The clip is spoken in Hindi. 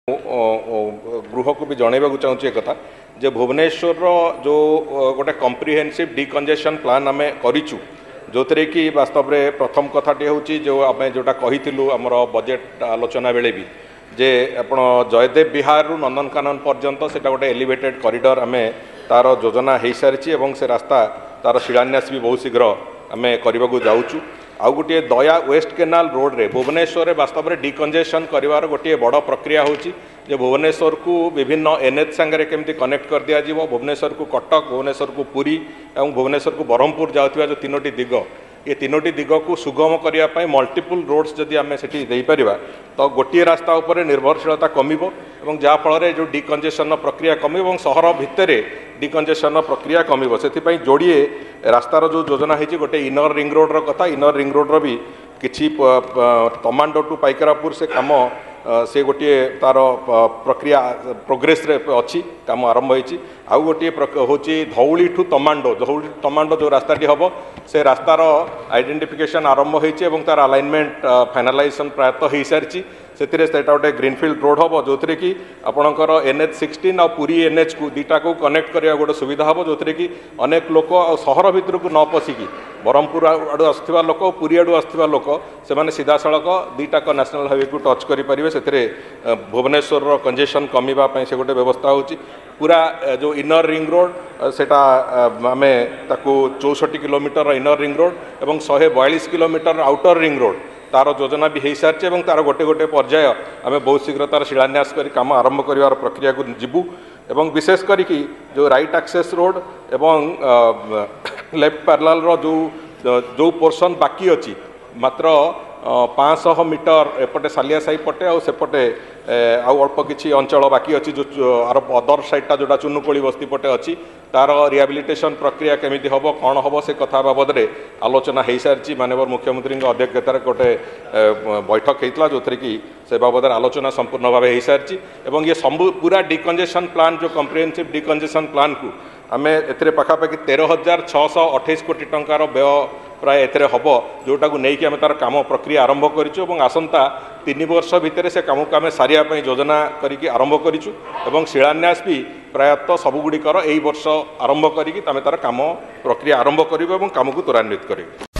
गृह को भी जनवाक चाहूँगी एक कथा जे भुवनेश्वर जो गोटे कम्प्रिहेन्सिव डिकंजेशन प्लान आम करूँ जो थे कि वास्तव में प्रथम कथाटी हूँ जो आम जोटा कही आमर बजेट आलोचना बेले भी जे आपण जयदेव विहार रु नंदनकानन पर्यंत सेटा गोटे एलिवेटेड कॉरिडोर आम तार योजना हो सारी से रास्ता तार शिलान्यास भी बहुत शीघ्र आम करने को जाऊँ आउ गोटे दया वेस्ट केनाल रोड रे भुवनेश्वर वास्तव में डिकंजेशन कर गोटे बड़ प्रक्रिया होची जे भुवनेश्वर को विभिन्न एनएच सांगे केमती कनेक्ट कर दिया जीवो भुवनेश्वर को कटक भुवनेश्वर को पुरी और भुवनेश्वर को ब्रह्मपुर जाउथिबा जो तीनोटी दिग ये तीनोटी दिग को सुगम करने मल्टीपल रोड्स जदि आम से तो गोटे रास्ता उपर निर्भरशीलता कमिबो एवं जहाँ फल जो डिकंजेशन प्रक्रिया कमिबो और सहर भितर डिकंजेशन प्रक्रिया कमिबो से जोड़िए रास्तार जो योजना होती गोटे इनर रिंग रोड कथा इनर रिंग रोड भी किछि तमांडो टू पाइकरापुर से काम से गोटे तार प्रक्रिया प्रोग्रेस रे अच्छी काम आरंभ होती आउ गोटे हूँ धौली ठू तमांडो जो रास्ताटी हम से रास्तार आइडेंटिफिकेशन आरंभ होती तार अलाइनमेंट फाइनालाइजेशन प्रायतः हो सारी से गोटे ग्रीनफिल्ड रोड हम जो थे कि आपणकर NH16 और पुरी NH को दुटा को कनेक्ट करने गोटे सुविधा हम जो थे कि अनेक लोक सहर भितर को न पशिकी ब्रह्मपुर आड़ू आसुवा लोक पुरी आड़ू आसुवा लोक से सीधा सड़क दुटाक नेशनल हाईवे को टच करेंगे से भुवनेश्वर कंजेशन कमिवाई से गोटे व्यवस्था होची पूरा जो इनर रिंग रोड सेटा आम ताकू 64 किलोमीटर इनर रिंग रोड और 142 किलोमीटर आउटर रिंग रोड तार योजना भी हो सारी तार गोटे गोटे पर्याय आम बहुत शीघ्र तार शिलान्यास कर काम आरंभ कर प्रक्रिया को जीवु एवं विशेष करी जो राइट एक्सेस रोड एवं लेफ्ट पैरेलल जो पोर्शन बाकी अच्छी मात्र 500 मीटर एपटे सालिया साई पटे और सेपटे आउ अल्प किसी अंचल बाकी अच्छी जो अदर साइडटा जोटा चुनुकोली बस्ती पटे अच्छी तार रिहाबिलिटेशन प्रक्रिया केमिति हबो कौन हम से कथा बाबद में आलोचना हो सारी माननीय मुख्यमंत्री अध्यक्षतार गोटे बैठक होता जो थे कि से बाबद आलोचना संपूर्ण भाव हो सारी ये सब पूरा डिकंजेशन प्लान जो कम्प्रिहेन्सिव डिकंजेशन प्लान को आम ए पाखापाखि 13,628 कोटी टंकार व्यय प्राय ए हम जोटा को लेकिन आम तार काम प्रक्रिया आरंभ करूँ आसंता 3 वर्ष भितर से काम को आम सारे योजना करके आरंभ करूँ शिलान्यास भी प्रायतः सबुगुड़िकर यही वर्ष आरंभ करके तार काम प्रक्रिया आरंभ करूँ और काम को त्वरान्वित करूँ।